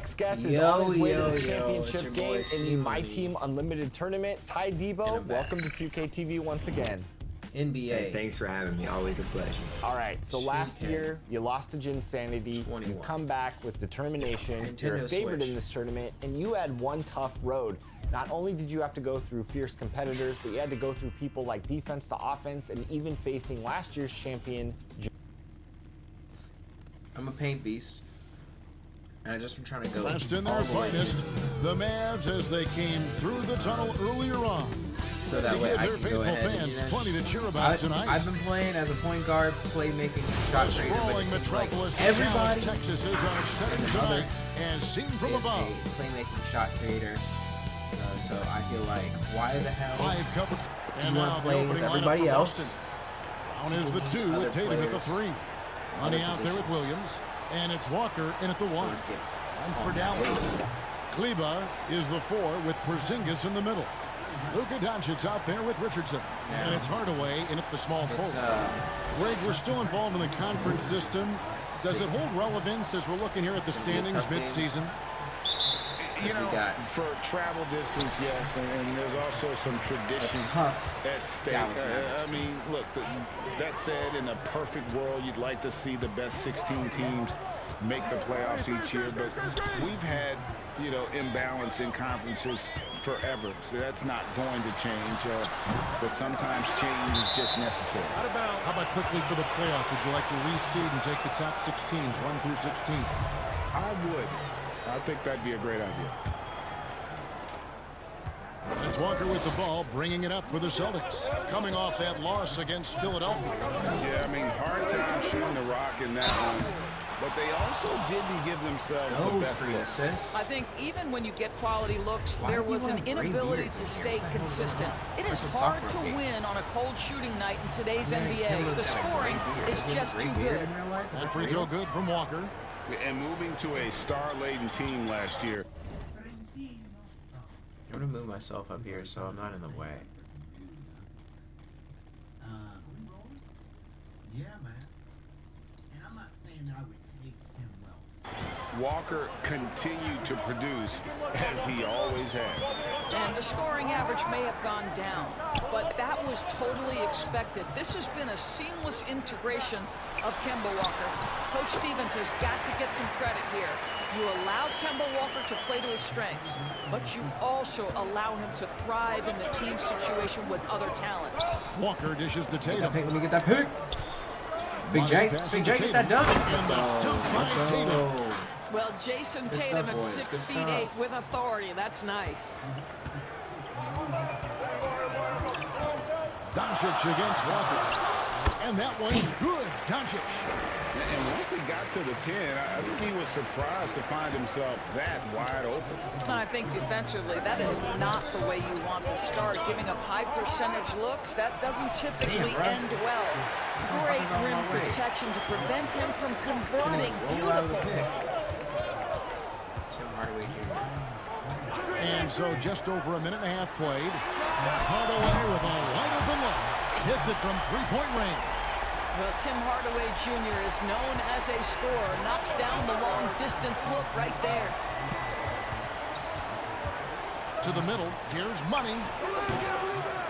next guest is on his way to the It's championship your game boy, in the C My Money. Team Unlimited tournament. Ty Debo, welcome to 2K TV once again. NBA. Hey, thanks for having me. Always a pleasure. All right, so last year you lost to Ginsanity. 21. You come back with determination. You're a Nintendo favorite Switch. in this tournament, and you had one tough road. Not only did you have to go through fierce competitors, but you had to go through people like defense to offense, and even facing last year's champion. I'm a paint beast. And I just been trying to go Dressed in all their the way finest, the Mavs as they came through the tunnel earlier on. so that way I Their can go faithful ahead and fans plenty to cheer about tonight. I've been playing as a point guard, playmaking, shot The creator, but sprawling it seems like metropolis of everybody Dallas, Texas is our setting is another- tonight and seen from is above. a playmaking shot creator. So I feel like, why the hell Five covered. do And you now want to the play as opening lineup everybody for else? Boston. Brown is the two Other with Tatum at the players, three. Money other out there with positions. Williams. And it's Walker in at the So one. let's get And for on Dallas, that. Kleba is the four with Porzingis in the middle. Luka Doncic out there with Richardson. Yeah. And it's Hardaway in at the small It's, forward. Greg, we're still involved in the conference system. Does it hold relevance as we're looking here at the It's gonna be a standings tough game. mid-season? You know, got- for travel distance, yes, and there's also some tradition tough at stake. Dallas Mavericks I mean, look, that said, in a perfect world, you'd like to see the best 16 teams make the playoffs each year, but we've had, you know, imbalance in conferences forever, so that's not going to change, but sometimes change is just necessary. How about quickly for the playoffs? Would you like to reseed and take the top 16s, 1 through 16? I would. I think that'd be a great idea. It's Walker with the ball, bringing it up for the Celtics. Coming off that loss against Philadelphia. Yeah, I mean, hard time shooting the rock in that one, but they also didn't give themselves the Goes best for look. assists. I think even when you get quality looks, Why there do you was want an gray inability beards to in here? stay What the hell is consistent. that? It is Where's the hard software to update? win on a cold shooting night in today's Man, NBA. Kimba's The got a scoring gray beard. is Does he have just a too gray beard good. in real life? That free throw good from Walker. And moving to a star-laden team last year. I'm gonna move myself up here so I'm not in the way. Yeah, man. And I'm not saying that I would take him well. Walker continued to produce as he always has. And the scoring average may have gone down, but that was totally expected. This has been a seamless integration of Kemba Walker. Coach Stevens has got to get some credit here. You allow Kemba Walker to play to his strengths, but you also allow him to thrive in the team situation with other talent. Walker dishes to Tatum. Let me get that pick. Big J, get that dunk. And the dunk by Let's Tatum. go. Well, Jason Good Tatum stuff, at boys. 6 Good feet stuff. 8 with authority. That's nice. Doncic against Walker. And that one's good. Doncic. And once he got to the 10, I think he was surprised to find himself that wide open. And I think defensively, that is not the way you want to start. Giving up high percentage looks, that doesn't typically end well. Great rim protection to prevent him from converting. Roll out of the Beautiful. pick. Tim Hardaway Jr. And so just over a minute and a half played. Hardaway with a wide open look. Hits it from three-point range. Well, Tim Hardaway Jr. is known as a scorer. Knocks down the long distance look right there. To the middle. Here's Money.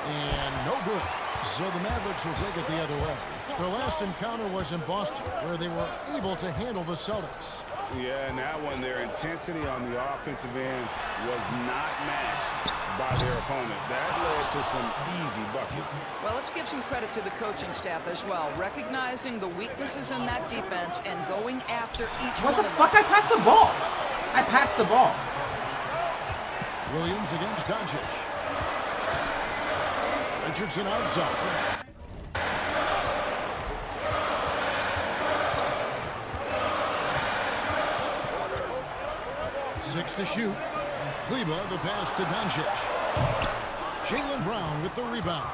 And no good. So the Mavericks will take it the other way. Their last encounter was in Boston, where they were able to handle the Celtics. Yeah, and that one, their intensity on the offensive end was not matched by their opponent. That led to some easy buckets. Well, let's give some credit to the coaching staff as well. Recognizing the weaknesses in that defense and going after each What one the of fuck? them. I passed the ball. I passed the ball. Williams against Doncic. Richardson outside. Six to shoot. Kleba the pass to Doncic. Jaylen Brown with the rebound.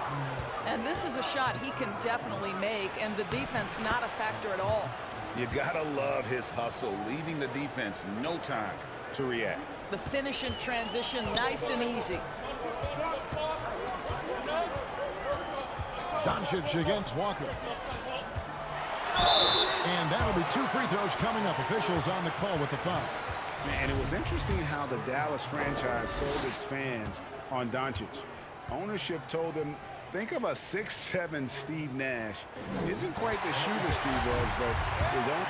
And this is a shot he can definitely make, and the defense not a factor at all. You gotta love his hustle, leaving the defense no time to react. The finish in transition, nice and easy. Doncic against Walker. And that'll be two free throws coming up. Officials on the call with the foul. And it was interesting how the Dallas franchise sold its fans on Doncic. Ownership told them, think of a 6'7" Steve Nash. Isn't quite the shooter Steve was, but his own.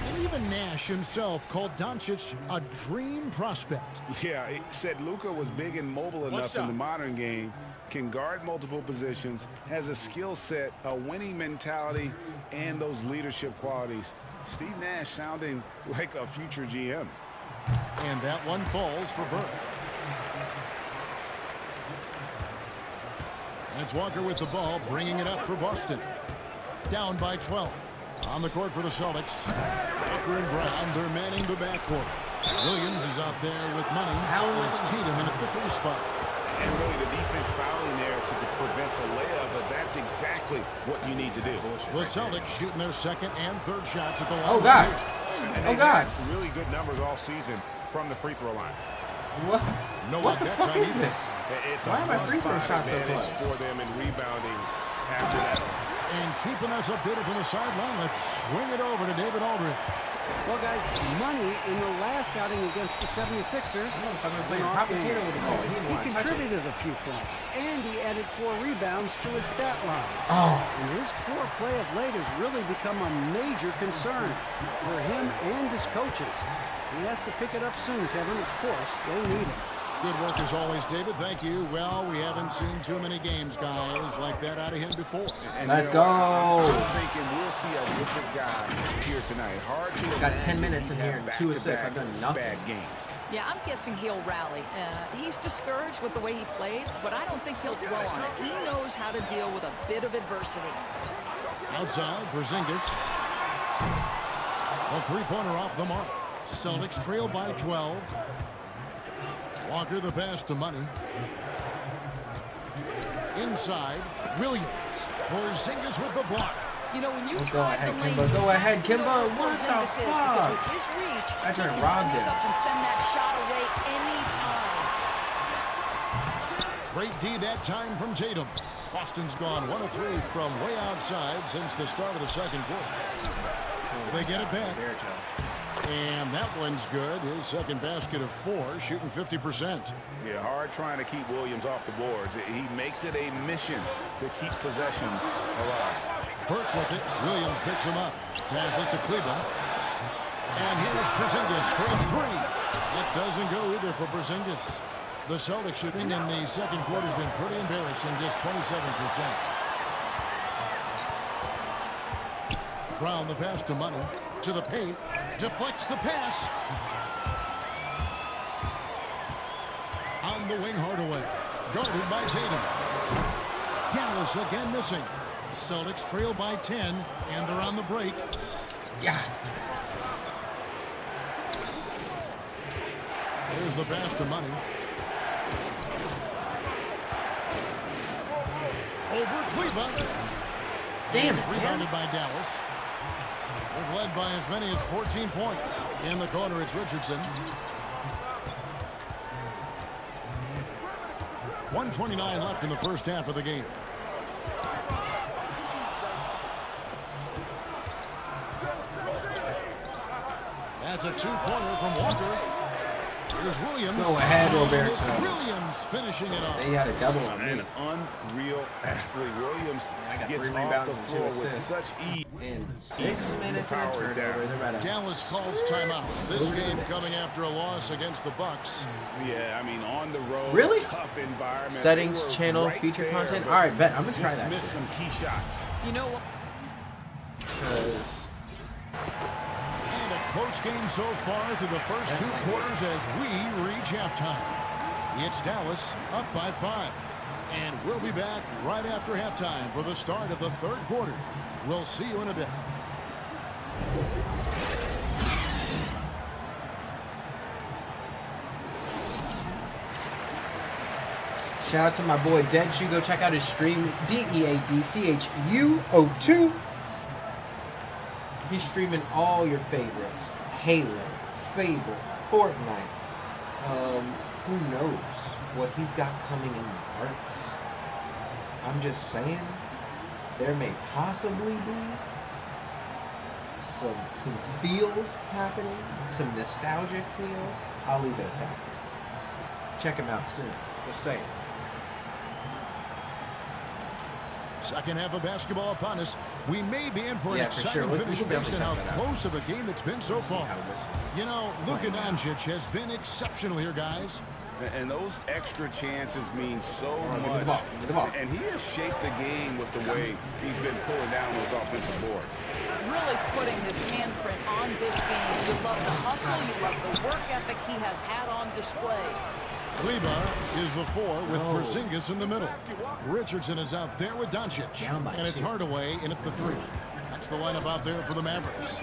And even Nash himself called Doncic a dream prospect. Yeah, he said Luka was big and mobile enough in the modern game, can guard multiple positions, has a skill set, a winning mentality, and those leadership qualities. Steve Nash sounding like a future GM. And that one falls for Burke. That's Walker with the ball, bringing it up for Boston. Down by 12. On the court for the Celtics. Walker and Brown, they're manning the backcourt. Williams is out there with money. And it's Tatum in at the 3 spot. And really the defense fouling there to prevent the layup, but that's exactly what you need to do. The Celtics shooting their second and third shots at the line. Oh, God. And Oh, God. really good numbers all season from the free throw line. What? No, What the that fuck time is either. this? It's Why a are my free throw +5 shots so advantage close? for them in rebounding after that. And keeping us updated from the sideline, let's swing it over to David Aldridge. Well, guys, Money in the last outing against the 76ers. If I'm playing went off hot game. potato with the ball, he didn't He want to touch it. contributed a few points, and he added 4 rebounds to his stat line. Oh, And his poor play of late has really become a major concern for him and his coaches. He has to pick it up soon, Kevin. Of course, they need him. Good work as always, David. Thank you. Well, we haven't seen too many games, guys, like that out of him before. And let's you know, go. I'm thinking we'll see a different guy here tonight. Hard to Got 10 imagine minutes in he here had and 2 assists. I've back-to-back done nothing. Bad games. Yeah, I'm guessing he'll rally. He's discouraged with the way he played, but I don't think he'll dwell on it. He knows how to deal with a bit of adversity. Outside, Porzingis. A three-pointer off the mark. Celtics trail by 12. Walker the pass to Money. Inside, Williams. Porzingis with the block. You know, when you Go drive ahead, the lane, Kimba. Go ahead, you have to know Kimba. where What the Porzingis is, because fuck? with his reach, I he tried can to rob sneak him. up and send that shot away anytime. Great D that time from Tatum. Boston's gone 1 of 3 from way outside since the start of the second quarter. They get it back. And that one's good. His second basket of 4, shooting 50%. Yeah, hard trying to keep Williams off the boards. He makes it a mission to keep possessions alive. Burke with it. Williams picks him up. Passes to Cleveland. And here's Porzingis for a 3. That doesn't go either for Porzingis. The Celtics shooting in the second quarter has been pretty embarrassing, just 27%. Brown the pass to Money. To the paint. Deflects the pass. On the wing, Hardaway. Guarded by Tatum. Dallas again missing. Celtics trail by 10, and they're on the break. Yeah. There's the pass to Money. Over Cleveland. Damn It's it, rebounded by Dallas. They've led by as many as 14 points. In the corner, it's Richardson. 1:29 left in the first half of the game. That's a 2-pointer from Walker. Here's Williams. Go ahead, And Roberto. it's Williams finishing it off. They had a double on me. An unreal athlete. Williams I got gets 3 off rebounds the and 2 floor with assists. such ease. In 6 minutes and a Power turnover. down. They're about to Dallas calls timeout. This game coming after a loss against the Bucks. Yeah, I mean, on the road, Really? tough environment. Settings, They were channel, right feature there, content. but All right, bet. I'm going to try just that missed shit. some key shots. You know what? Because And a close game so far through the first 2 quarters as we reach halftime. It's Dallas up by 5. And we'll be back right after halftime for the start of the third quarter. We'll see you in a bit. shout out to my boy Deadshu. Go check out his stream. DEADCHUO2. He's streaming all your favorites. Halo, Fable, Fortnite. Who knows what he's got coming in the works. I'm just saying, there may possibly be some feels happening, some nostalgic feels. I'll leave it at that. Check him out soon. Just saying. Second half of basketball upon us. We may be in for an Yeah, for exciting sure. We finish should be able based to on how test that out. close of a game it's been so See far. how this is. You know, Luka playing out. Doncic has been exceptional here, guys. And those extra chances mean so Give me the much. ball. Give me the ball. And he has shaped the game with the way he's been pulling down those offensive boards. Really putting his handprint on this game. You love the hustle. You love the work ethic he has had on display. Kleba is the 4 with Porzingis in the middle. Richardson is out there with Doncic. Down by And it's 2. Hardaway in at the 3. That's the lineup out there for the Mavericks.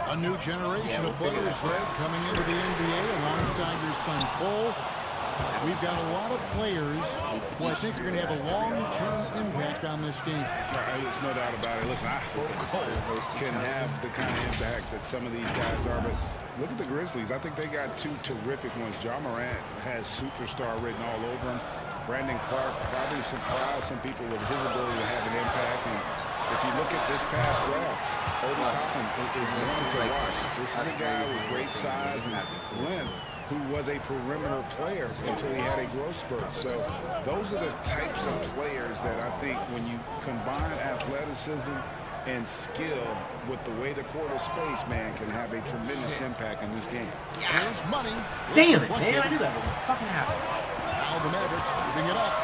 A new generation Yeah, we'll of figure players, that Greg, out. coming into the NBA alongside your son Cole. We've got a lot of players who I think are going to have a long-term impact on this game. There's no doubt about it. Listen, I hope Cole can have the kind of impact that some of these guys are. But look at the Grizzlies. I think they got 2 terrific ones. Ja Morant has superstar written all over him. Brandon Clark probably surprised some people with his ability to have an impact. And if you look at this past draft, Obi Toppin is one to watch. This is a guy with great size and length who was a perimeter player until he had a growth spurt. So those are the types of players that I think when you combine athleticism and skill with the way the court is spaced, man, can have a tremendous impact in this game. There's money. Damn it, man. I knew that was going to fucking happen. Now the Mavericks moving it up.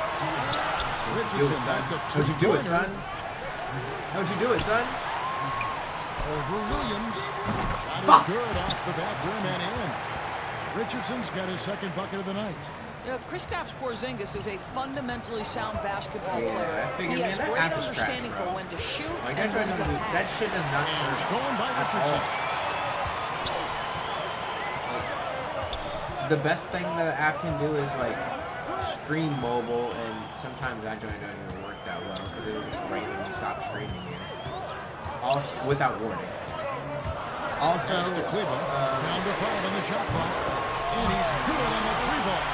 Do Richardson, it, son. that's a Don't you do it, two-pointer. son. Don't you do it, son. Over Williams. Shot is Fuck. good off the back rim and in. Richardson's got his second bucket of the night. You know, Kristaps Porzingis is a fundamentally sound basketball Yeah, player. I figured, he man, has that great app is trash, understanding bro. for when to shoot Like, and I tried when to to do that pass. shit does not serve us Stolen by at Richardson. all. The best thing that the app can do is like stream mobile, and sometimes that joint don't even work that well because it will just randomly stop streaming you. Also, without warning. Also, Pass to Kleba. Down to 5 on the shot clock. And he's good on the 3-ball.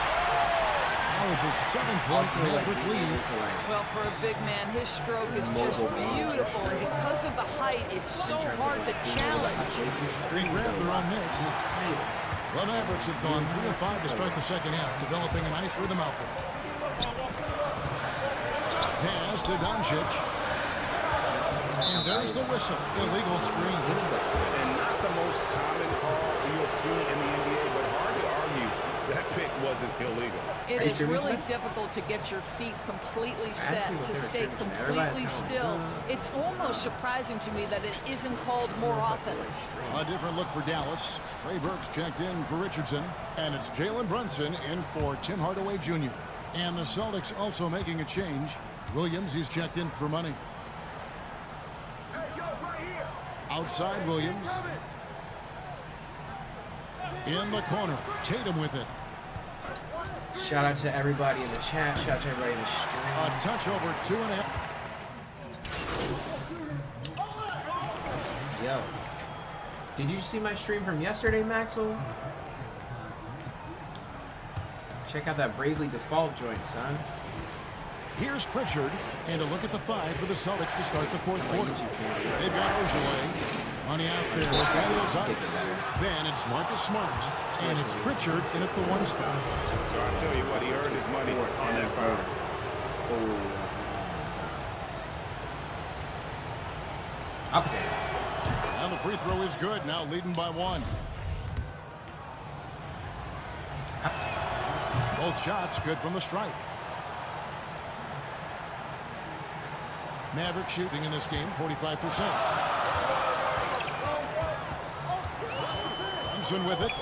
Now it's a 7-point also like Maverick being able lead. to like Well, for a big man, his stroke is just Mobile range beautiful. stream. Because of the height, it's so hard to challenge. They grabbed their own miss. The Mavericks have gone 3 of 5 to start the second half, developing a nice rhythm out there. Pass to Doncic. And there's the whistle. Illegal screen. And not the most common call you'll see in the NBA, but hard to argue that pick wasn't illegal. It Are you is streaming really tonight? difficult to get your feet completely Ask me set, what to they were stay streaming tonight. Everybody's completely going, still. It's almost surprising to me that it isn't called more often. A different look for Dallas. Trey Burks checked in for Richardson. And it's Jalen Brunson in for Tim Hardaway Jr. And the Celtics also making a change. Williams, he's checked in for money. Outside Williams. In the corner. Tatum with it. shout out to everybody in the chat. Shout out to everybody in the stream. A touch over 2.5. Yo, did you see my stream from yesterday, Maxwell? Check out that Bravely Default joint, son. Here's Pritchard. And a look at the 5 for the Celtics to start the fourth My quarter. YouTube channel. They've got Ojale. Money out there. Skip Daniel it better. Then it's Marcus Smart. And it's Pritchard in at the 1 spot. So I tell you what, he earned his money on that foul. Up to And the free throw is good. Now leading by 1. Both shots good from the stripe. Maverick shooting in this game 45%. Thompson with it.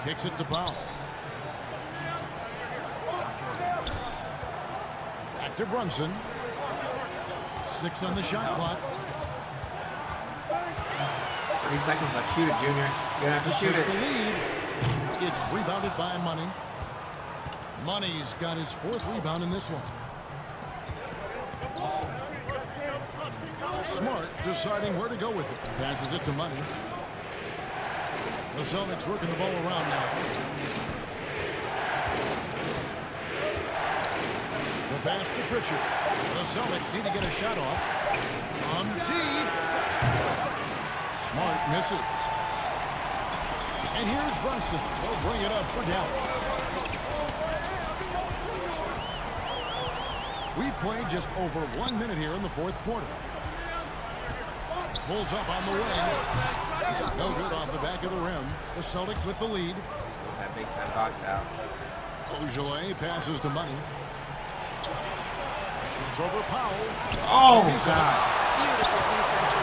Kicks it to Powell. Back to Brunson. 6 on the shot clock. 3 seconds left. Shoot it, Junior. You're gonna have to shoot Take it. the lead. It's rebounded by Money. Money's got his 4th rebound in this one. Smart deciding where to go with it. Passes it to Money. The Celtics working the ball around now. The pass to Pritchard. The Celtics need to get a shot off. On deep. Smart misses. And here's Brunson. They'll bring it up for Dallas. We played just over 1 minute here in the fourth quarter. Pulls up on the wing. No good off the back of the rim. The Celtics with the lead. Let's go with that big time box out. Ojale passes to Money. Shoots over Powell. Oh, He's God. out. Beautiful defense.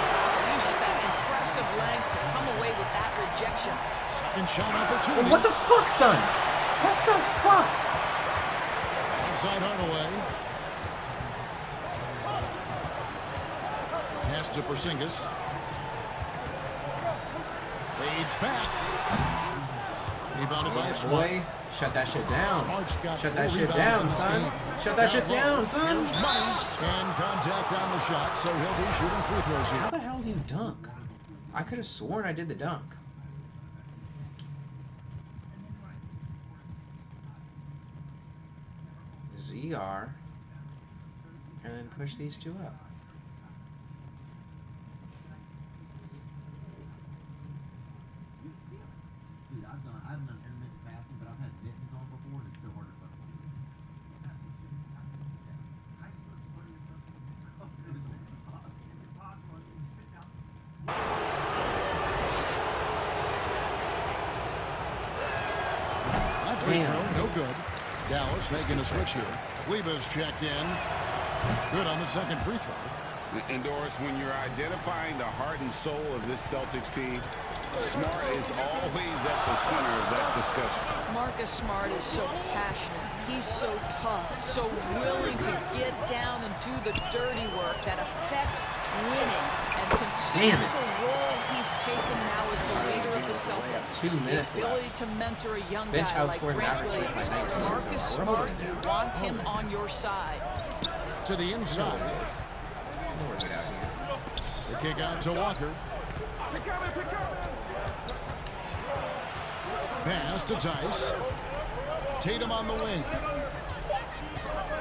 Uses that impressive length to come away with that rejection. Second shot opportunity. What the fuck, son? What the fuck? Outside Hardaway. Pass to Porzingis. Fades back. Rebounded by Smart. Boy, shut that shit down. Smart's got Shut 4 that shit rebounds in down, this son. game. Shut that shit down, son. Here's Money. And contact on the shot, so he'll be shooting free throws How here. the hell do you dunk? I could have sworn I did the dunk. ZR. And then push these two up. Dude, I haven't done intermittent fasting, but I've had mittens on before, and it's so hard to fuck with. That free throw, no good. Dallas making a switch here. Kleba's checked in. Good on the second free throw. And Doris, when you're identifying the heart and soul of this Celtics team, Smart is always at the center of that discussion. Marcus Smart is so passionate. He's so tough, so willing to get down and do the dirty work that affect winning. And consider Damn it. the role he's taken now as the leader of the Celtics. 2 minutes The ability left. to mentor a young Bench guy like outscored Grant Mavericks by Williams. 19, Marcus so we're Smart, holding it you down. want him on your side. To the inside. Where's it out here? The kick out to Walker. Pass to Tice. Tatum on the wing.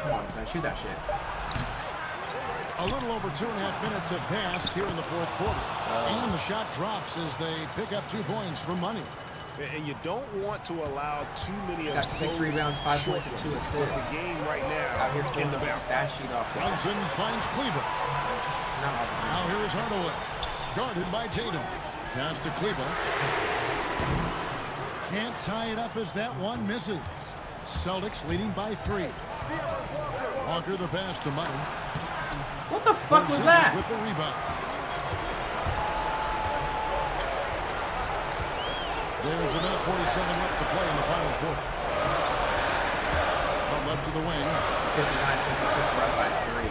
Come on, son. Shoot that shit. A little over 2.5 minutes have passed here in the fourth quarter. And the shot drops as they pick up 2 points from Money. And you don't want to allow too many of Got 6 those rebounds, 5 points, and 2 shortness assists. with the game right now Out here in filling the up the balance. stat sheet off the Brunson finds Kleber. Not Now here is Hardaway. Guarded by Tatum. Pass to Kleber. Can't tie it up as that one misses. Celtics leading by 3. Walker the pass to Money. What the fuck was Porzingis that? with the rebound. There's a minute 47 left to play in the final quarter. From left to the wing. 59-56, we're up by 3.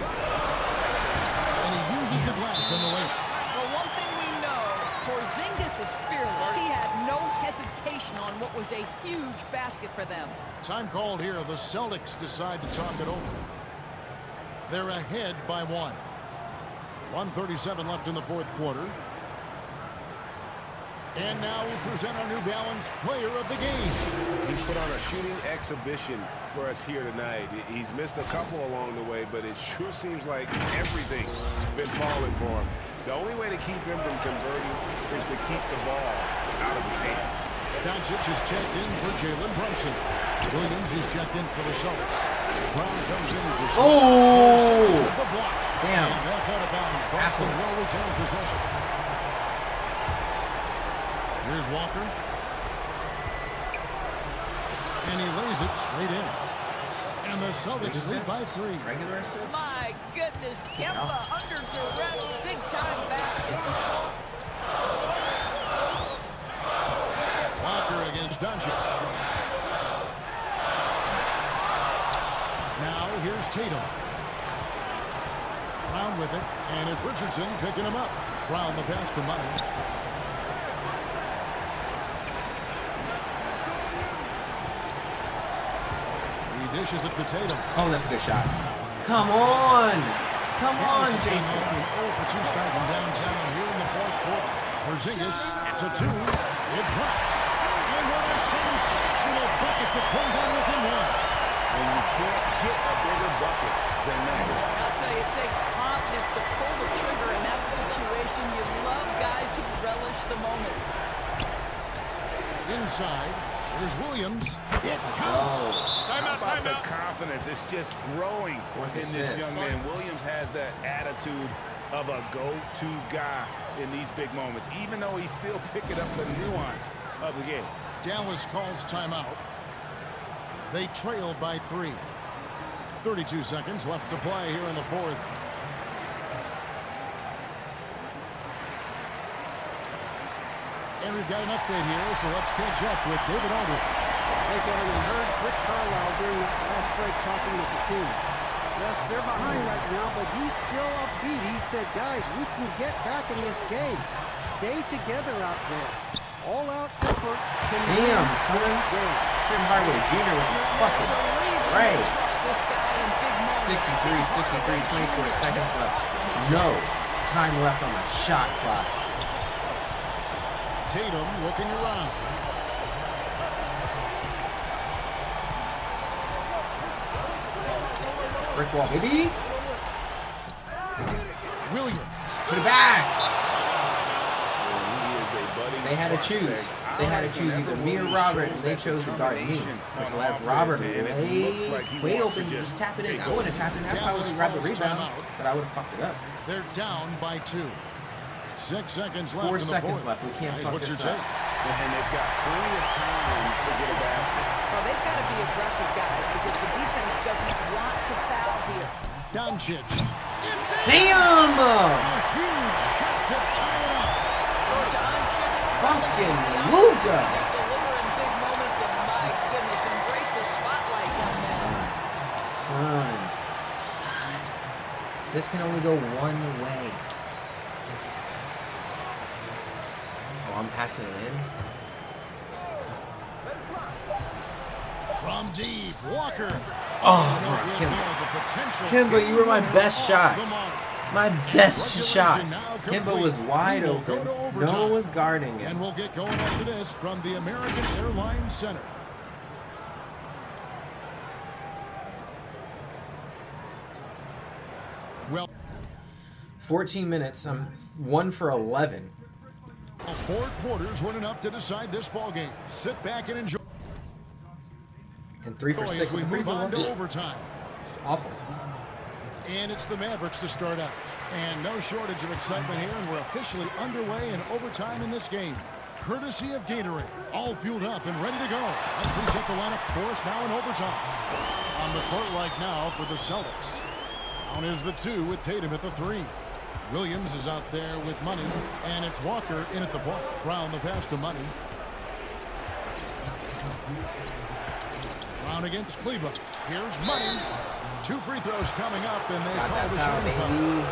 And he uses the glass on the lane. Well, one thing we know, Porzingis is fearless. He had no hesitation on what was a huge basket for them. Time called here. The Celtics decide to talk it over. They're ahead by 1. 1:37 left in the fourth quarter. And now we present our New Balance player of the game. He's put on a shooting exhibition for us here tonight. He's missed a couple along the way, but it sure seems like everything's been falling for him. The only way to keep him from converting is to keep the ball out of his hand. Doncic is checked in for Jalen Brunson. Williams is checked in for the Celtics. Brown comes in for Oh! with the block. Damn. And that's out of bounds. Boston Assholes. will retain possession. Here's Walker. And he lays it straight in. And the Celtics lead by 3. Regular assist? My goodness, Kemba under duress, big time basket. Walker against Doncic. Now here's Tatum. Brown with it, and it's Richardson picking him up. Brown the pass to Money. He dishes it to Tatum. Oh, that's a good shot. Come on! Come on, Jason. 0 for 2 start from downtown here in the fourth quarter. Porzingis to 2. It drops. And what a sensational bucket to bring down within 1. And you can't get a bigger bucket than that. I'll tell you, it takes confidence to pull the trigger in that situation. You love guys who relish the moment. Inside, here's Williams. It counts. How about the confidence? It's just growing Fourth in this assist. young man. Williams has that attitude of a go-to guy in these big moments, even though he's still picking up the nuance of the game. Dallas calls timeout. They trail by 3. 32 seconds left to play here in the fourth. And we've got an update here, so let's catch up with David Aldridge. Hey, Kevin, you heard Rick Carlisle during that last break talking with the team. Yes, they're behind right now, but he's still upbeat. He said, guys, we can get back in this game. Stay together out there. All-out effort can win Damn, son. this game. Tim Hardaway Jr. with the fucking tray. Trust this guy in big moments. 63, 24 seconds left. No time left on the shot clock. Tatum looking around. Brick wall, baby. Williams. Put it back. He is a budding They had to prospect. choose. They had to choose either me or Robert, and they chose to guard me. Which left Robert way open to just tap it in. I would have tapped it in. I probably would have grabbed the rebound, but I would have fucked it up. They're down by 2. 6 seconds left 4 in the seconds fourth. left. We can't Guys, fuck what's your this take? up. And they've got plenty of time to get a basket. Well, they've got to be aggressive, guys, because the defense doesn't want to foul here. Doncic. Damn! A huge shot to tie it up. Fucking Luka! Deliver in big moments, and my goodness, embrace the spotlight, young man. Son. This can only go one way. Oh, I'm passing it in. From deep, Walker. Oh, No good Kimba. there. The potential Kimba, you were my best shot. Come on. My best Regulation shot. now Kimba complete. was wide We will open. go to No overtime. one was guarding And him. we'll get going after this from the American Airlines Center. Well, 14 minutes. I'm 1 for 11. 4 quarters weren't enough to decide this ball game. Sit back and enjoy And 3 for as 6 we with the free move on to throw. overtime. It's awful. And it's the Mavericks to start out. And no shortage of excitement here, and we're officially underway in overtime in this game. Courtesy of Gatorade, all fueled up and ready to go. Let's reset the lineup for us now in overtime. On the court right now for the Celtics. Down is the 2 with Tatum at the 3. Williams is out there with Money, and it's Walker in at the point. Brown the pass to Money. Brown against Kleba. Here's Money. 2 free throws coming up, and they Got call that the foul, shooting foul. baby.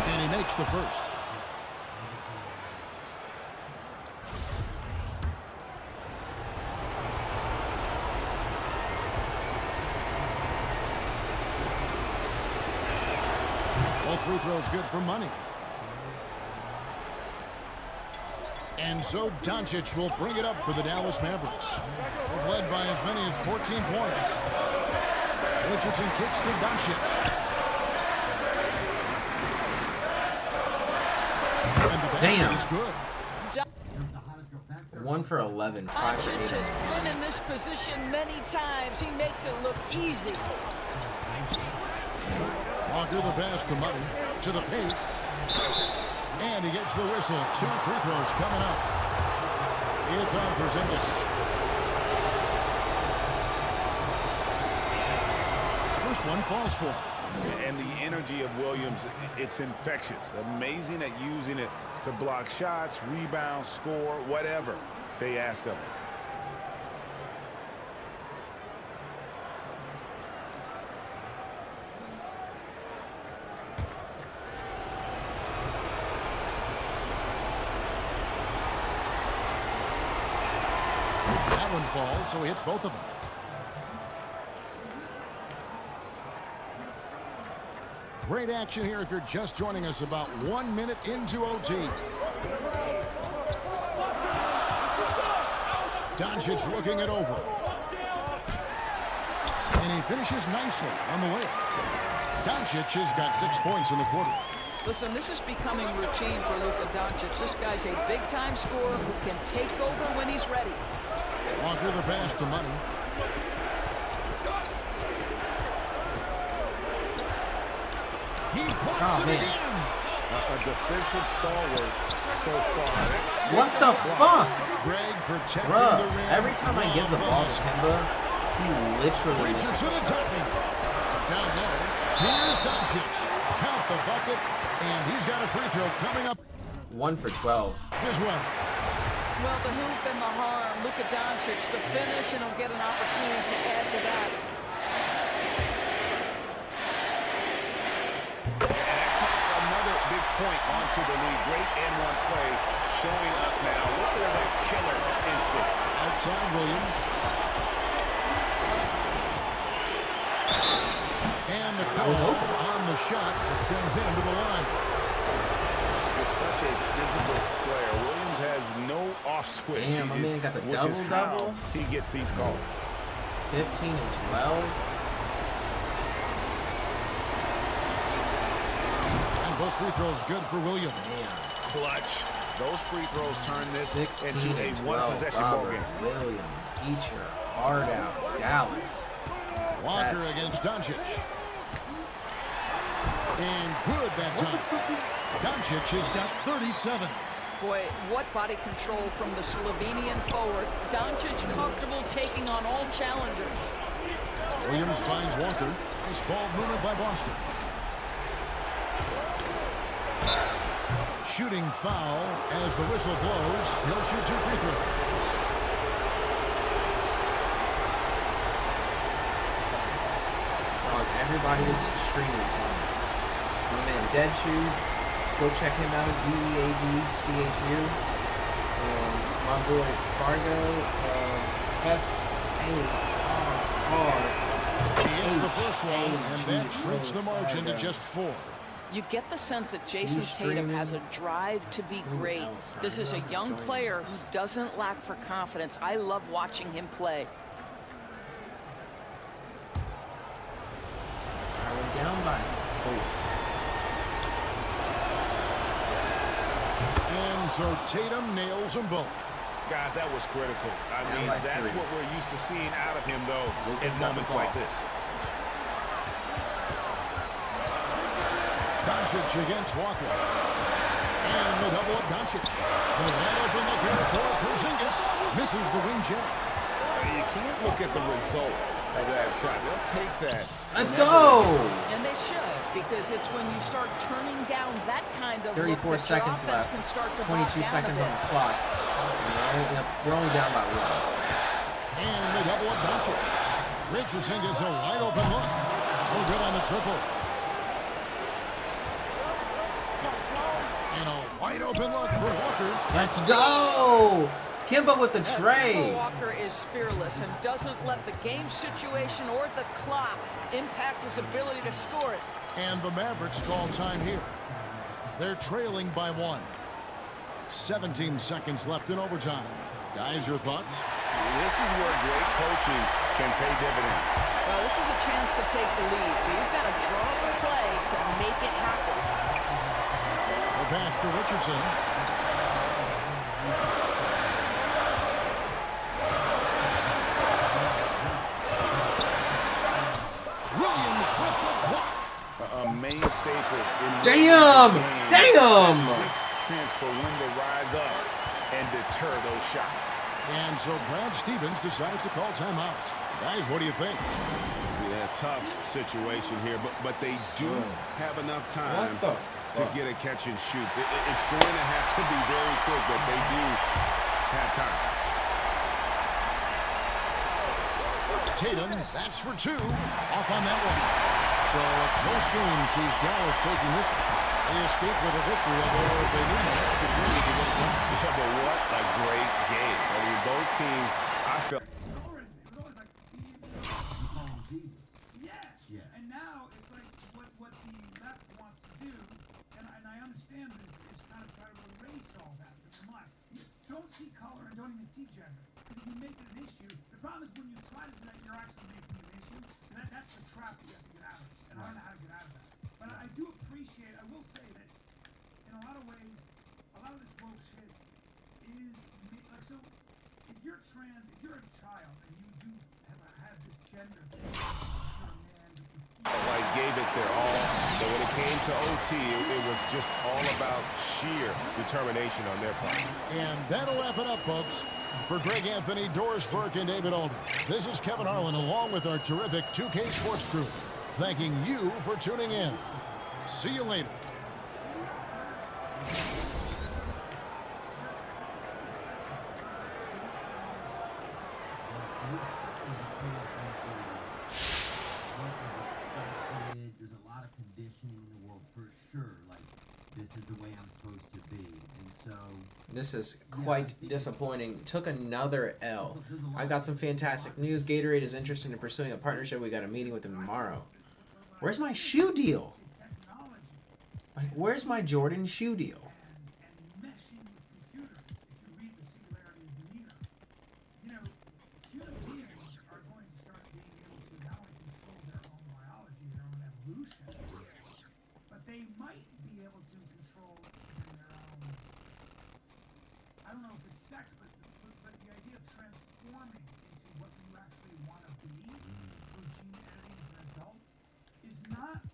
And he makes the first. Both free throws good for Money. And so Doncic will bring it up for the Dallas Mavericks. They've led by as many as 14 points. Richardson kicks to Doncic. And the basket Damn. is good. 1 for 11. 5 for 8. Doncic has been in this position many times. He makes it look easy. Walker the pass to Money, to the paint. And he gets the whistle. 2 free throws coming up. It's on Porzingis. First one falls for him. And the energy of Williams, it's infectious. Amazing at using it to block shots, rebound, score, whatever they ask of him. That one falls, so he hits both of them. Great action here if you're just joining us about 1 minute into OT. Doncic looking it over. And he finishes nicely on the way. Doncic has got 6 points in the quarter. Listen, this is becoming routine for Luka Doncic. This guy's a big-time scorer who can take over when he's ready. Walker the pass to Money. He puts it in. A defensive stalwart so far. What the fuck? Greg protecting Bruh, the rim. every time I give the ball to Kemba, he literally Reaches misses to the the shot. top. Down low. Here's Doncic. Count the bucket. And he's got a free throw coming up. 1 for 12. Here's one. Well, the hoop and the harm. Luka Doncic, the finish, and he'll get an opportunity to add to that. Another big point onto the lead. Great N1 play showing us now. Look at that killer instinct. Outside Williams. And the call on the shot that sends him to the line. He's such a physical player. Williams has no off switch. Damn, my man got the which is how double-double. he gets these calls. 15 and 12. And both free throws good for Williams. Clutch. Those free throws turn this 16 into a and 12. one-possession ball Robert game. Williams, eat your heart out. Dallas. Walker against Doncic. And good that time. Doncic has got 37. Boy, what body control from the Slovenian forward. Doncic comfortable taking on all challengers. Williams finds Walker. Nice ball movement by Boston. Shooting foul as the whistle blows. He'll shoot 2 free throws. Everybody is streaming tonight. My man Dead Shoe, go check him out. DEADCHU. My boy Fargo, FARR. He hits the first one, and that shrinks the margin to just 4. You get the sense that Jason Tatum has a drive to be great. This is a young player who doesn't lack for confidence. I love watching him play. We're down by 4. And so Tatum nails them both. Guys, that was critical. I mean, by that's 3. what we're used to seeing out of him, though, in got the moments ball. like this. Doncic against Walker. And the double up Doncic. The wide open look here for Porzingis. Misses the wing check. You can't look at the result of that shot. They'll take that. Let's go! And they should, because it's when you start turning down that kind of 34 look that seconds your offense left. can start to 22 bog down seconds a on bit. the clock. We're only down by 1. And the double up Doncic. Richardson gets a wide open look. No good on the triple. And a wide open look for Walker. Let's go! Kimba with the tray. Kemba Walker is fearless and doesn't let the game situation or the clock impact his ability to score it. And the Mavericks call time here. They're trailing by 1. 17 seconds left in overtime. Guys, your thoughts? This is where great coaching can pay dividends. Well, this is a chance to take the lead, so you've got to draw up a play to make it happen. The pass to Richardson. Williams with the block. A main staple. Damn! Damn! Sixth sense for when to rise up and deter those shots. And so Brad Stevens decides to call timeout. Guys, what do you think? Yeah, tough situation here, but they do have enough time to get a catch and shoot. It's going to have to be very quick, but they do have time. Tatum, that's for 2. Off on that one. So a close game sees Dallas taking this one. They escape with a victory, although they need much to do to get it done. Yeah, but what a great game. I mean, both teams, I felt. And now it's like what the left wants to do, and I understand is kind of try to erase all make it an issue. The problem is when you try to do that, you're actually making it an issue. So that's the trap you have to get out of, and I don't know how to get out of that. But I do appreciate. I will say that in a lot of ways, a lot of this woke shit is like so. If you're trans, if you're a child, and you do have this gender thing, you're a man. Like gave it their all, but when it came to OT, it was just all about sheer determination on their part. And that'll wrap it up, folks. For Greg Anthony, Doris Burke, and David Olden, this is Kevin Harlan along with our terrific 2K Sports crew, thanking you for tuning in. See you later. There's a lot of conditioning in the world for sure. Like, this is the way I'm supposed to be. And so... This is quite disappointing. Took another L. I got some fantastic news. Gatorade is interested in pursuing a partnership. We got a meeting with them tomorrow. Where's my shoe deal? Like, where's my Jordan shoe deal? And meshing with computers, if you read The Singularity of Demeanor, you know, human beings are going to start being able to not only control their own biology, their own evolution, but they might be able to control their own, I don't know if it's sex, but the idea of transforming into what you actually want to be through gene editing as an adult is not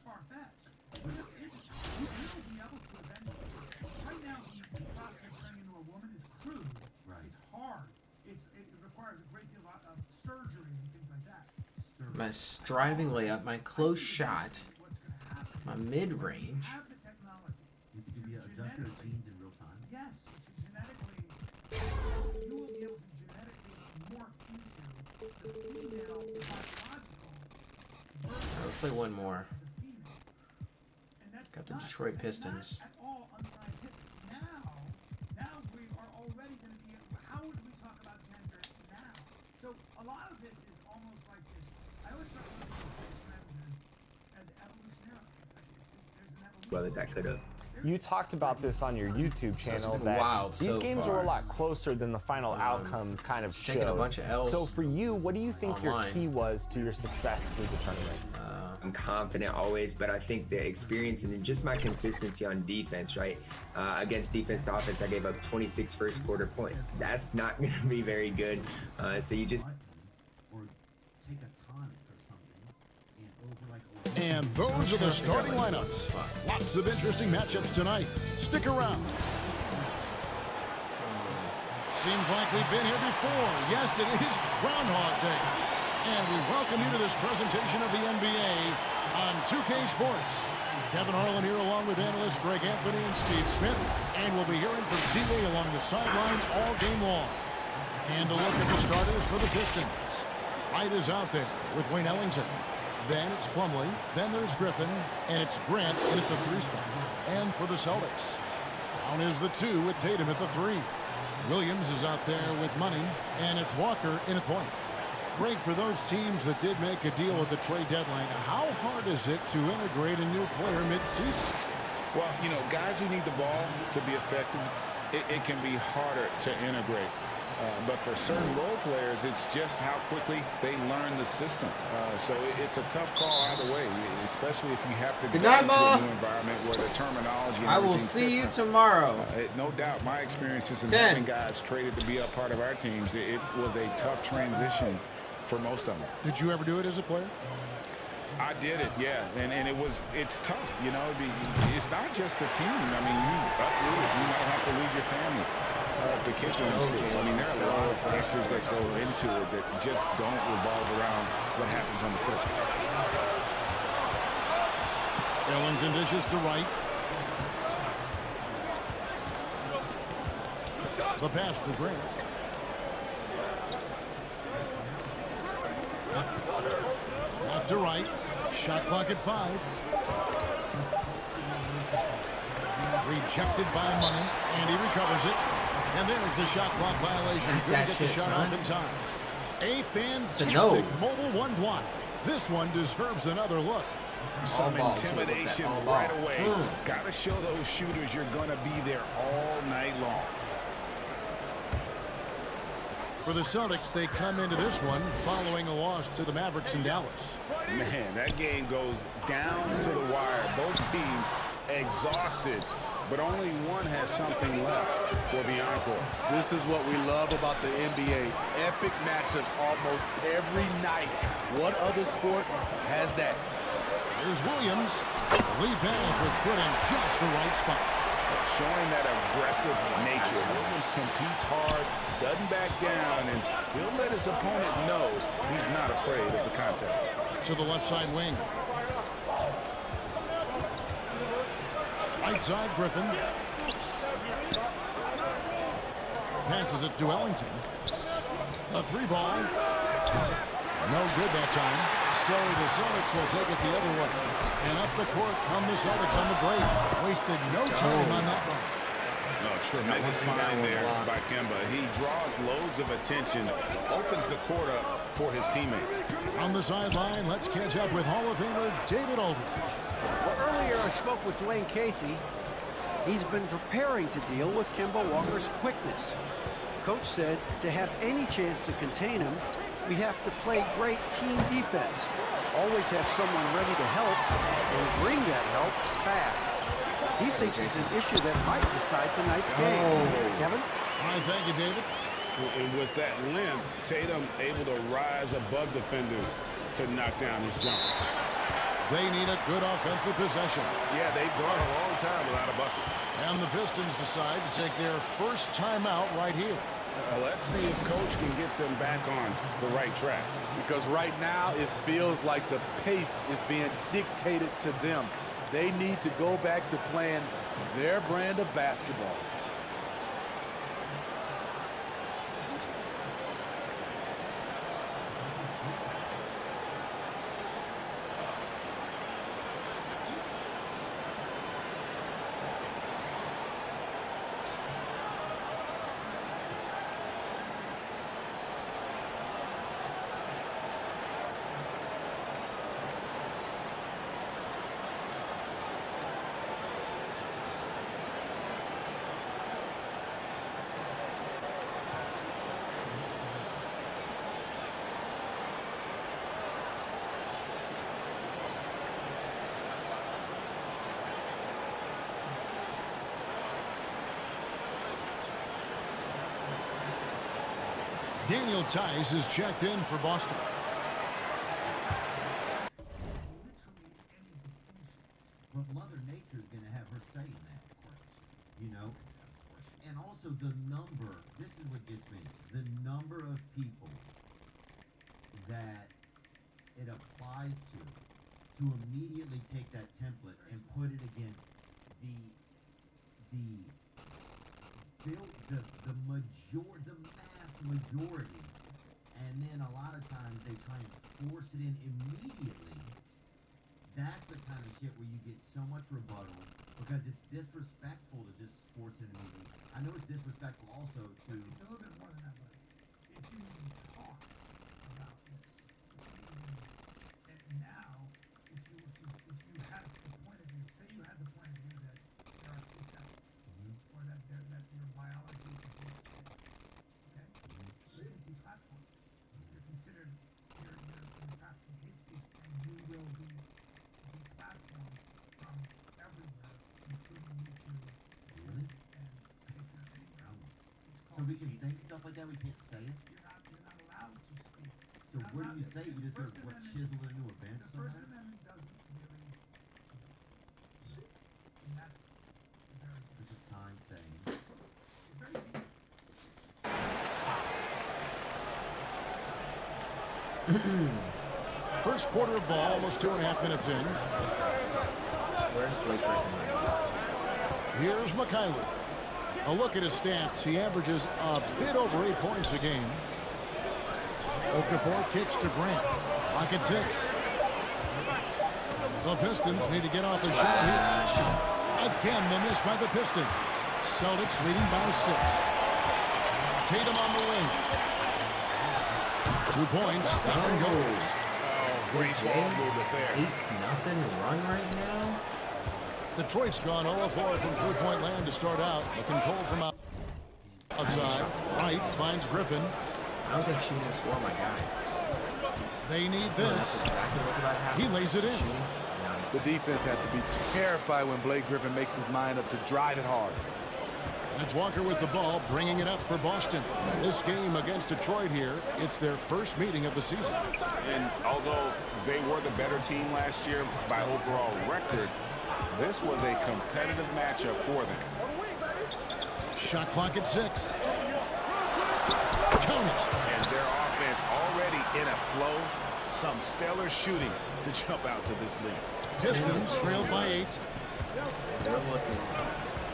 far-fetched. But it isn't. You will be able to eventually. Right now, the process of turning into a woman is crude. Right. It's hard. It requires a great deal of surgery and things like that. My striving layup, my close shot, my mid-range. Have the technology. You can adjust your genes in real time. Yes, genetically, you will be able to genetically morph into the female biological version. Let's play one more. of the female. And that's Got the not- Detroit that's Pistons. Not at all unscientific. Now we are already going to be. How would we talk about gender now? So a lot of this is almost like this. I always start looking at these trends as evolutionary. It's like there's an evolution. Well as I could have. You talked about this on your YouTube channel been that wild these so games far. are a lot closer than the final outcome kind of taking a showed. bunch of L's So for you, what do you think your online. key was to your success through the tournament? I'm confident always, but I think the experience and then just my consistency on defense, right? Against defense to offense, I gave up 26 first quarter points. That's not going to be very good. So you just... Or take a tonic or something and And those are the starting lineups. Lots of interesting matchups tonight. Stick around. Seems like we've been here before. Yes, it is Groundhog Day. And we welcome you to this presentation of the NBA on 2K Sports. Kevin Harlan here along with analysts Greg Anthony and Steve Smith. And we'll be hearing from D.A. along the sideline all game long. And a look at the starters for the Pistons. White is out there with Wayne Ellington. Then it's Plumlee. Then there's Griffin. And it's Grant in at the 3 spot. And for the Celtics, down is the 2 with Tatum at the 3. Williams is out there with Money. And it's Walker in at point. Greg, for those teams that did make a deal with the trade deadline, how hard is it to integrate a new player mid-season? Well, you know, guys who need the ball to be effective, it can be harder to integrate. But for certain role players, it's just how quickly they learn the system. So it's a tough call either way, especially if you have to Good go night, into Ma. a new environment where the terminology and I will everything's see you different. tomorrow. No doubt, my experiences in 10. having guys traded to be a part of our teams, it was a tough transition for most of them. Did you ever do it as a player? I did it, yeah, and it's tough, you know. It's not just the team. I mean, you uproot it. You might have to leave your family, the kids in school. I mean, there are a lot of factors that go into it that just don't revolve around what happens on the court. Ellington dishes to Wright. The pass to Grant. Back to Wright. Shot clock at 5. Rejected by Money, and he recovers it. And there's the shot clock violation. Smack Couldn't that get the shit, shot son. off in time. A fantastic no. mobile 1 block. This one deserves another look. Some ball, intimidation all ball. right away. Got to show those shooters you're going to be there all night long. For the Celtics, they come into this one following a loss to the Mavericks in Dallas. Man, that game goes down to the wire. Both teams exhausted, but only one has something left for the encore. This is what we love about the NBA. Epic matchups almost every night. What other sport has that? Here's Williams. The lead pass was put in just the right spot. Showing that aggressive nature. Williams competes hard, doesn't back down, and he'll let his opponent know he's not afraid of the contact. To the left side wing. Right side, Griffin. Passes it to Ellington. A 3-ball. No good that time. So the Celtics will take it the other way. And up the court come the Celtics on the break. Wasted no time on that one. No, tremendous find there by Kemba. He draws loads of attention, opens the court up for his teammates. On the sideline, let's catch up with Hall of Famer David Aldridge. Well, earlier I spoke with Dwayne Casey. He's been preparing to deal with Kemba Walker's quickness. Coach said to have any chance to contain him, we have to play great team defense. Always have someone ready to help and bring that help fast. He thinks it's an issue that might decide tonight's game. Kevin? All right, thank you, David. And with that limp, Tatum able to rise above defenders to knock down his jump. They need a good offensive possession. Yeah, they've gone a long time without a bucket. And the Pistons decide to take their first timeout right here. Let's see if Coach can get them back on the right track. Because right now it feels like the pace is being dictated to them. They need to go back to playing their brand of basketball. Daniel Tice is checked in for Boston. But Mother Nature is going to have her say in that, of course. You know? And also the number, this is what gets me, the number of people that it applies to immediately take that template and put it against the mass majority, and then a lot of times they try and force it in immediately. That's the kind of shit where you get so much rebuttal because it's disrespectful to just force it immediately. I know it's disrespectful also to. It's a little bit more than that, but if you even talk about this, and now, if you had the point of view, say you had the point of view that there are two sexes, or that your biology is both sexes, okay? You can see platforms. You're considered, you're practicing hate speech, and you will be platform from everywhere, including YouTube, Really? and Twitter, and anywhere else. So we can think stuff like that, we can't say it? You're not allowed to speak. So what do you say? You just go, what, chisel it into a bench The First somewhere? Amendment doesn't really, and that's very good. It's a sign saying. It's very deep. First quarter of ball, almost 2.5 minutes in. Where's Blake Griffin? Here's Mikhailuk. A look at his stats. He averages a bit over 8 points a game. Okafor kicks to Grant. Rocket 6. The Pistons need to get off the shot here. Again, the miss by the Pistons. Celtics leading by 6. Tatum on the wing. 2 points. Down goes. Great ball movement there. 8-0 run right now. Detroit's gone 0-4 from three-point land to start out. Looking cold from outside. Wright finds Griffin. I don't think shooting is for my guy. They need That's this. exactly what's about to happen. He lays it in. Shooting. Now he's The defense has to be terrified when Blake Griffin makes his mind up to drive it hard. And it's Walker with the ball, bringing it up for Boston. This game against Detroit here, it's their first meeting of the season. And although they were the better team last year by overall record, this was a competitive matchup for them. Shot clock at 6. Count it. And their offense already in a flow. Some stellar shooting to jump out to this lead. Pistons trailed by 8. They're looking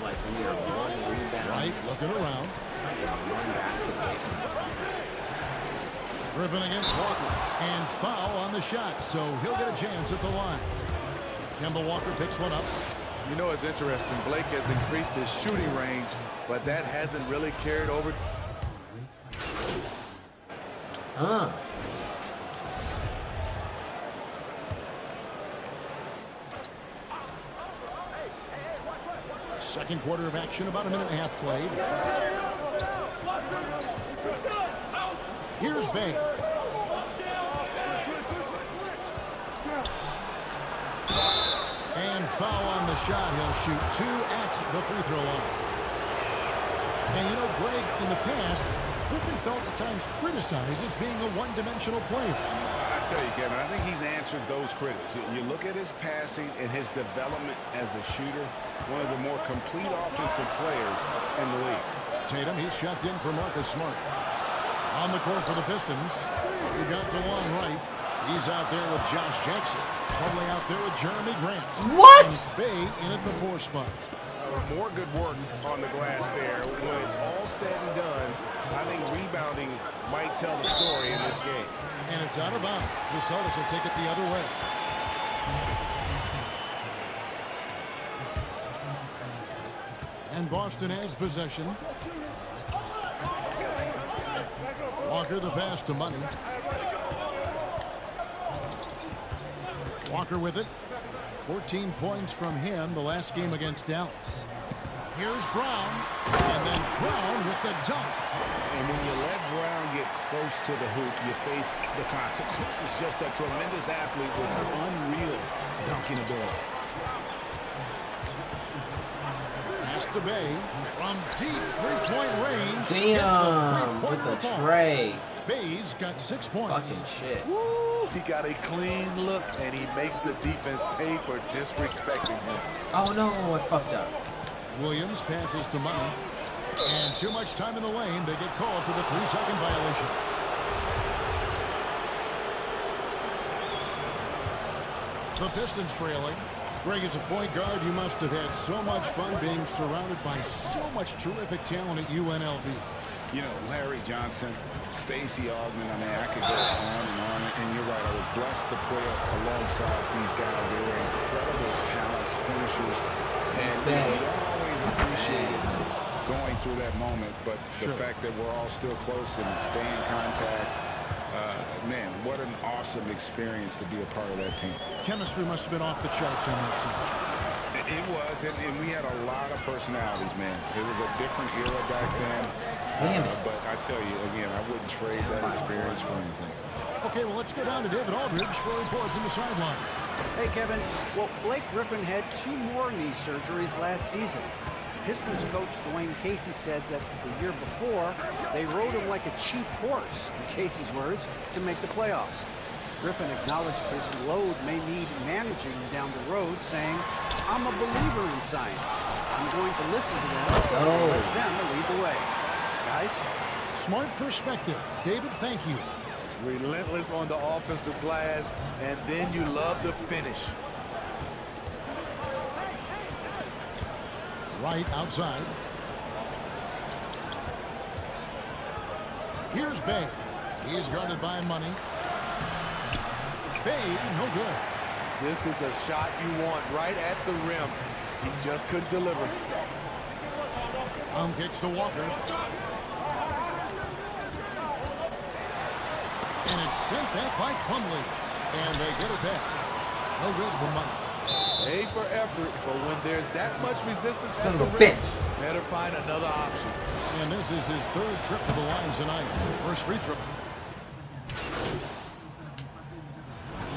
like we are one rebound. Wright looking around. One basket away from the timeout. Griffin against Walker. And foul on the shot, so he'll get a chance at the line. Kemba Walker picks one up. You know, it's interesting. Blake has increased his shooting range, but that hasn't really carried over. Second quarter of action, about a minute and a half played. Here's Bay. And foul on the shot. He'll shoot 2 at the free throw line. And you know, Greg, in the past, Griffin felt at times criticized as being a one-dimensional player. I tell you, Kevin, I think he's answered those critics. You look at his passing and his development as a shooter, one of the more complete offensive players in the league. Tatum, he's shut in for Marcus Smart. On the court for the Pistons, we got DeLon Wright. He's out there with Josh Jackson. Probably out there with Jeremy Grant. What? And Bay in at the 4 spot. More good work on the glass there. When it's all said and done, I think rebounding might tell the story in this game. And it's out of bounds. The Celtics will take it the other way. And Boston has possession. Walker the pass to Money. Walker with it. 14 points from him the last game against Dallas. Here's Brown. And then Brown with the dunk. And when you let Brown get close to the hoop, you face the consequences. Just a tremendous athlete with unreal dunking ability. Pass to Bay from deep three-point range. Damn, with the tray. Bay's got 6 points. Fucking shit. Woo, he got a clean look, and he makes the defense pay for disrespecting him. Oh, no, I fucked up. Williams passes to Money. And too much time in the lane. They get called for the 3-second violation. The Pistons trailing. Greg, as a point guard, you must have had so much fun being surrounded by so much terrific talent at UNLV. You know, Larry Johnson, Stacey Augmon, I mean, I could go on and on. And you're right, I was blessed to play alongside these guys. They were incredible talents, finishers. And you know, you don't always appreciate it going through that moment, but the fact that we're all still close and stay in contact, man, what an awesome experience to be a part of that team. Chemistry must have been off the charts on that team. It was, and we had a lot of personalities, man. It was a different era back then. Damn it. But I tell you, again, I wouldn't trade that experience for anything. Okay, well, let's go down to David Aldridge for a report from the sideline. Hey, Kevin. Well, Blake Griffin had 2 more knee surgeries last season. Pistons coach Dwayne Casey said that the year before, they rode him like a cheap horse, in Casey's words, to make the playoffs. Griffin acknowledged his load may need managing down the road, saying, I'm a believer in science. I'm going to listen to them. Let's go. And let them lead the way. Guys? Smart perspective. David, thank you. Relentless on the offensive glass, and then you love the finish. Right outside. Here's Bay. He's guarded by Money. Bay, no good. This is the shot you want right at the rim. He just couldn't deliver. Kicks to Walker. And it's sent back by Plumlee. And they get it back. No good for Money. A for effort, but when there's that much resistance Son at of the a rim, bitch. better find another option. And this is his third trip to the line tonight. First free throw.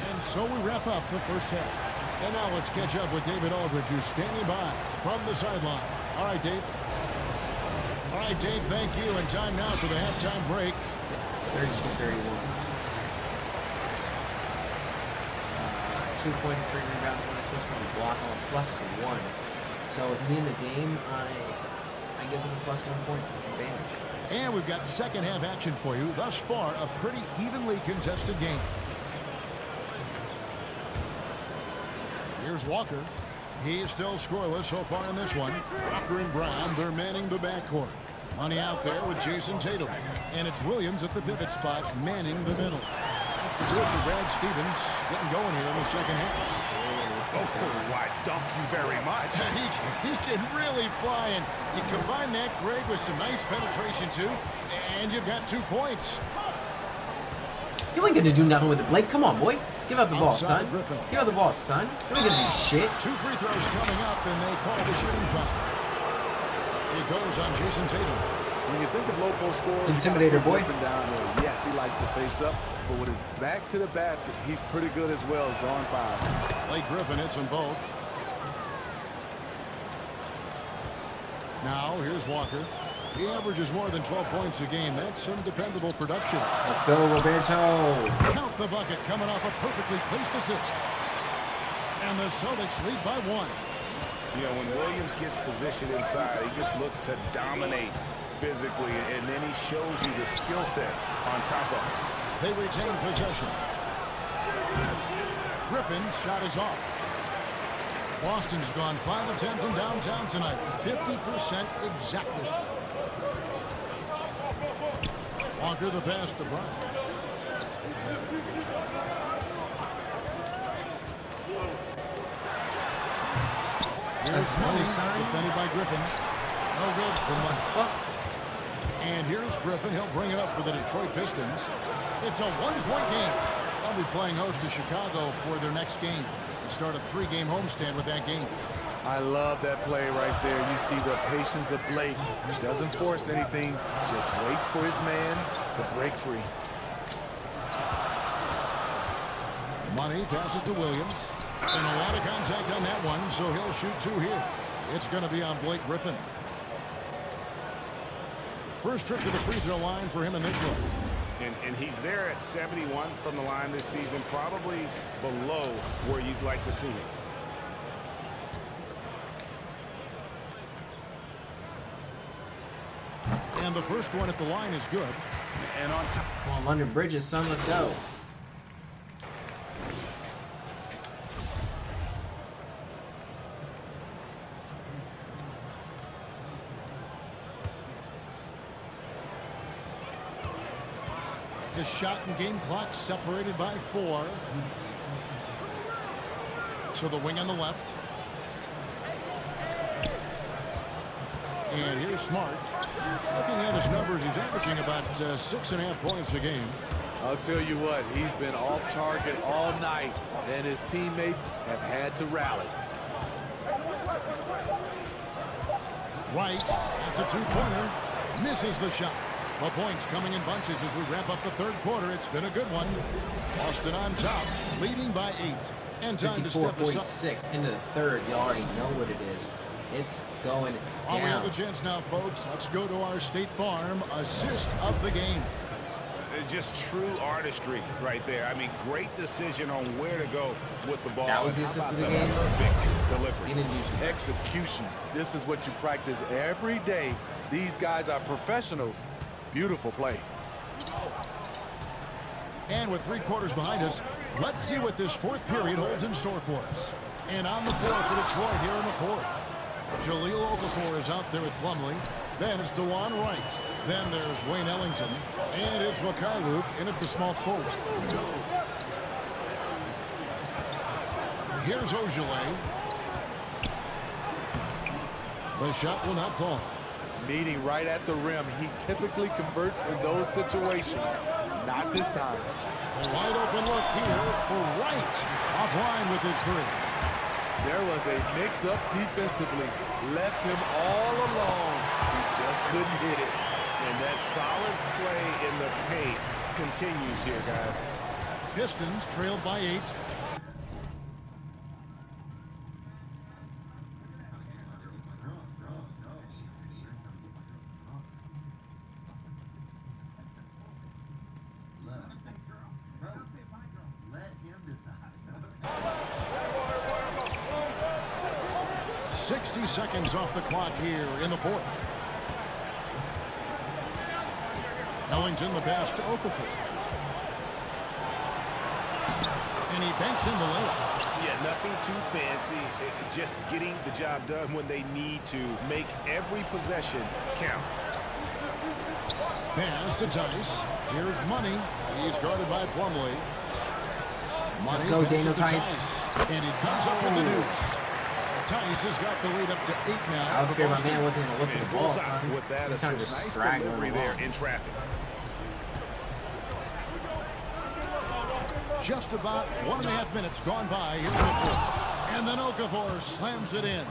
And so we wrap up the first half. And now let's catch up with David Aldridge, who's standing by from the sideline. All right, Dave. All right, Dave, thank you. And time now for the halftime break. 32-31. 2 points, 3 rebounds, 1 assist, 1 block, +1. So with me in the game, I give us a +1 point advantage. And we've got second half action for you. Thus far, a pretty evenly contested game. Here's Walker. He's still scoreless so far in this one. Walker and Brown, they're manning the backcourt. Money out there with Jason Tatum. And it's Williams at the pivot spot, manning the middle. That's the good for Brad Stevens getting going here in the second half. Oh, why, thank you very much. He can really fly, and you combine that grade with some nice penetration, too, and you've got 2 points. You ain't gonna do nothing with it, Blake. Come on, boy. Give up the ball, Outside son. Griffin. Give up the ball, son. You ain't gonna do shit. 2 free throws coming up, and they call the shooting foul. It goes on Jason Tatum. When you think of low post scorers, Intimidator, boy. down there. Yes, he likes to face up, but with his back to the basket, he's pretty good as well, drawing fouls. Blake Griffin hits them both. Now, here's Walker. He averages more than 12 points a game. That's some dependable production. Let's go, Roberto. Count the bucket coming off a perfectly placed assist. And the Celtics lead by 1. You know, when Williams gets positioned inside, he just looks to dominate physically, and then he shows you the skill set on top of it. They retain possession. Griffin's shot is off. Boston's gone 5 of 10 from downtown tonight. 50% exactly. Walker the pass to Bryant. Here's money defended by Griffin. No good for Money. And here's Griffin. He'll bring it up for the Detroit Pistons. It's a 1-point game. They'll be playing host to Chicago for their next game. They'll start a 3-game homestand with that game. I love that play right there. You see the patience of Blake. He doesn't force anything, just waits for his man to break free. Money passes to Williams. And a lot of contact on that one, so he'll shoot 2 here. It's going to be on Blake Griffin. First trip to the free throw line for him in this one. And he's there at 71 from the line this season, probably below where you'd like to see him. And the first one at the line is good. And on top. Come on, London Bridges, son. Let's go. The shot and game clock separated by 4. To the wing on the left. And here's Smart. Looking at his numbers, he's averaging about 6.5 points a game. I'll tell you what, he's been off target all night, and his teammates have had to rally. White, that's a 2-pointer. Misses the shot. The points coming in bunches as we wrap up the third quarter. It's been a good one. Boston on top, leading by 8. And time to step aside. 54-46 into the third. You already know what it is. It's going We have down. the chance now, folks. Let's go to our State Farm assist of the game. Just true artistry right there. I mean, great decision on where to go with the ball. That was the How assist about of the game? Perfect delivery. He didn't do too much. Execution. This is what you practice every day. These guys are professionals. Beautiful play. And with 3 quarters behind us, let's see what this fourth period holds in store for us. And on the floor for Detroit here in the fourth. Jahlil Okafor is out there with Plumlee. Then it's DeJuan Wright. Then there's Wayne Ellington. And it's Mykhailiuk in at the small forward. Here's Ojeleye. The shot will not fall. Meeting right at the rim. He typically converts in those situations. Not this time. A wide open look here for Wright. Offline with his 3. There was a mix-up defensively. Left him all alone. He just couldn't hit it. And that solid play in the paint continues here, guys. Pistons trailed by 8. Let him decide. 60 seconds off the clock here in the 4th. Ellington the pass to Okafor. And he banks in the layup. Yeah, nothing too fancy. Just getting the job done when they need to. Make every possession count. Pass to Tice. Here's Money. He's guarded by Plumlee. Money Let's go, Daniel passes to Tice. And he comes up with the deuce. Tice has got the lead up to 8 now. I was scared my man wasn't going to look at the ball, Bullseye son. with that He's kind of assist. just Nice straggling delivery there along. in traffic. Just about 1.5 minutes gone by here in the 4th. And then Okafor slams it in.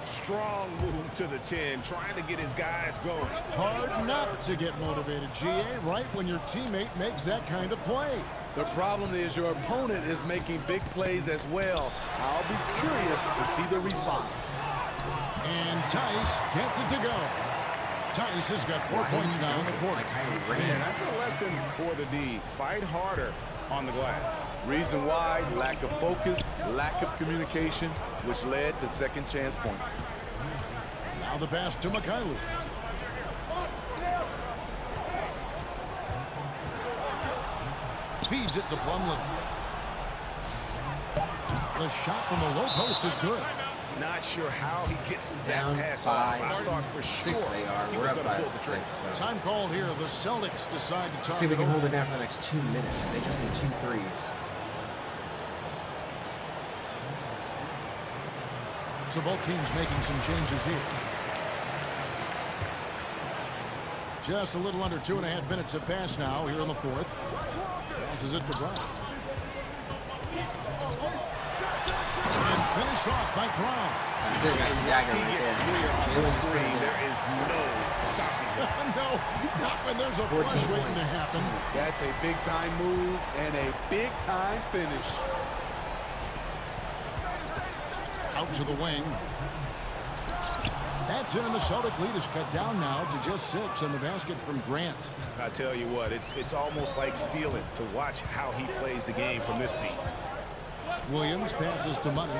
Strong move to the 10, trying to get his guys going. Hard not to get motivated, GA, right when your teammate makes that kind of play. The problem is your opponent is making big plays as well. I'll be curious to see the response. And Tice gets it to go. Tice has got 4 points now in the quarter. Yeah, that's a lesson for the D. Fight harder on the glass. Reason why? Lack of focus, lack of communication, which led to second chance points. Now the pass to Mikhailuk. Feeds it to Plumlee. The shot from the low post is good. Not sure how he gets that Down pass by off. I thought for sure 6 they are. he We're was up going to by pull the trigger. 6. So. Time called here. The Celtics decide to talk See if we it can over. hold it down for the next 2 minutes. They just need 2 threes. So both teams making some changes here. Just a little under 2.5 minutes have passed now here in the 4th. Passes it to Brown. And finished off by Brown. That's it. That's the dagger He right gets there. clear on Jalen first is three. pretty There good. is no stopping him. No, not when there's a 14 flush waiting to points. happen. That's a big-time move and a big-time finish. Out to the wing. That's in, and the Celtic lead is cut down now to just 6 in the basket from Grant. I tell you what, it's almost like stealing to watch how he plays the game from this seat. Williams passes to Money.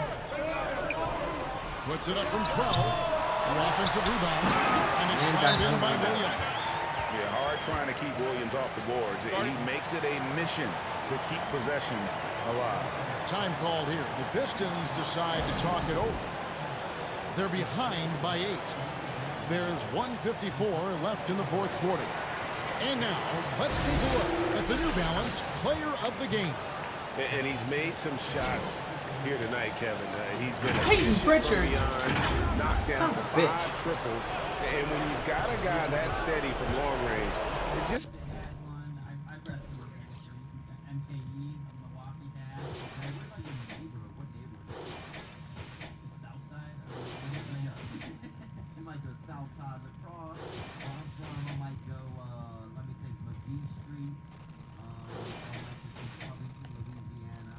Puts it up from 12. An offensive rebound. And it's slammed in by Williams. Yeah, hard trying to keep Williams off the boards. He makes it a mission to keep possessions alive. Time called here. The Pistons decide to talk it over. They're behind by 8. There's 1:54 left in the 4th quarter. And now, let's take a look at the New Balance Player of the Game. And he's made some shots here tonight, Kevin. He's been Peyton Pritchard. knocked Son down of a 5 bitch. triples. And when you've got a guy that steady from long range, it just I've read through MKE, Milwaukee Dad. What neighborhood? South side. She might go south side lacrosse. I'm from, I might go, let me think, McGee Street. I might go Covington, Louisiana.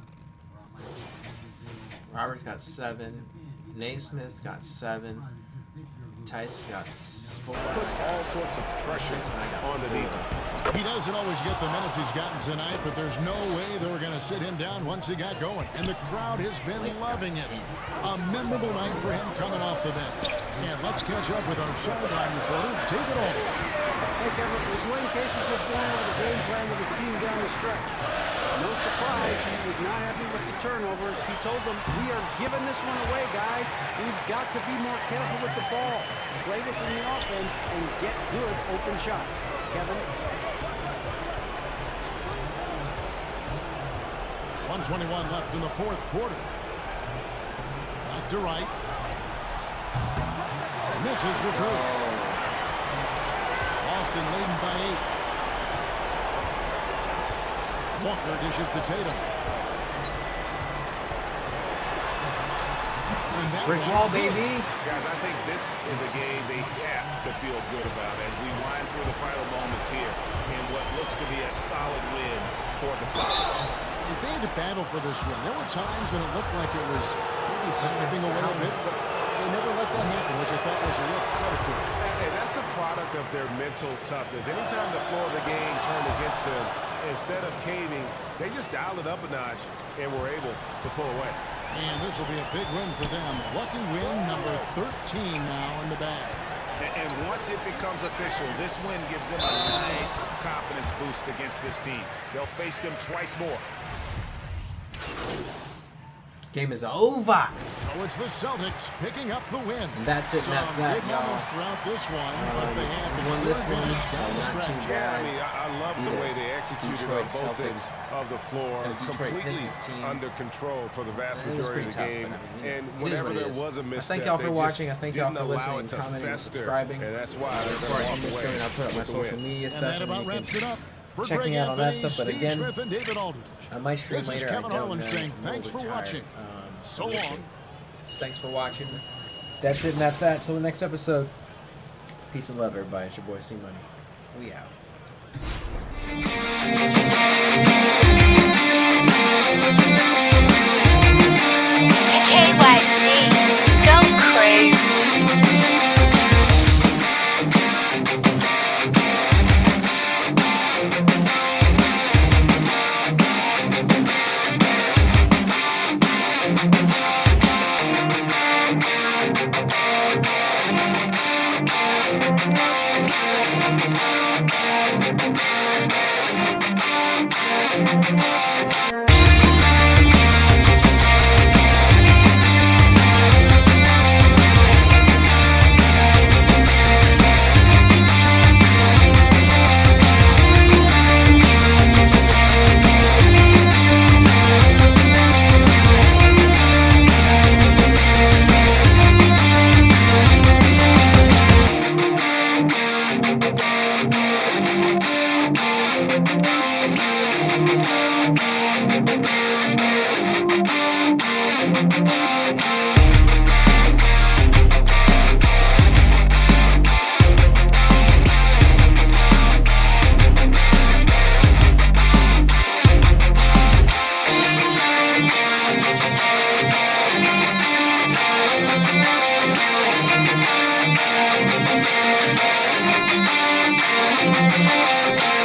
Or I might go Edwardsville. Roberts got 7. Naismith's got 7. Tice got 4. puts all sorts of pressure 6, and I got on the 4. defense. He doesn't always get the minutes he's gotten tonight, but there's no way they were going to sit him down once he got going. And the crowd has been loving it. A memorable night for him coming off the bench. And let's catch up with our sideline reporter. Take it over. Hey, Kevin, was Dwayne Casey just going over the game plan with his team down the stretch? No surprise, he was not happy with the turnovers. He told them, we are giving this one away, guys. We've got to be more careful with the ball. Play within the offense and get good open shots. Kevin? 1:21 left in the 4th quarter. Back to Wright. Misses the three. Boston leading by 8. Walker dishes to Tatum. Brick wall, baby. Guys, I think this is a game they have to feel good about as we wind through the final moments here in what looks to be a solid win for the Celtics. If they had to battle for this win, there were times when it looked like it was maybe slipping away a bit, but they never let that happen, which I thought was a real credit to them. And that's a product of their mental toughness. Anytime the floor of the game turned against them, instead of caving, they just dialed it up a notch and were able to pull away. And this will be a big win for them. Lucky win number 13 now in the bag. And once it becomes official, this win gives them a nice confidence boost against this team. They'll face them twice more. Game is over. So it's the Celtics picking up the win. And that's it, and that's Some that, big y'all. moments throughout this one, but they have the Won this clear one, advantage so down the not too stretch. Yeah, bad. I mean, I love the Beat way a they executed Detroit on both Celtics. ends of the floor, And a Detroit completely Pistons team. under control for the vast It was majority of the pretty game. tough, but I mean, And it is whenever what it there is. was a I misstep, thank y'all for they watching. just I thank y'all didn't for allow listening, it to commenting, and fester, subscribing. and that's why they're Before going I to end walk this away joint, I'll put up my with the social win. media And stuff, that and about you wraps can it up. For check Greg me out on that Anthony, stuff. But Steve again, Smith and David Aldridge. I might stream This is later. Kevin I don't Harlan know. saying I'm a thanks little for bit tired. watching. So we'll see. long. Thanks for watching. That's it and that's that. Till the next episode. Peace and love, everybody. It's your boy C Money. We out. KYG, go crazy. Thank you.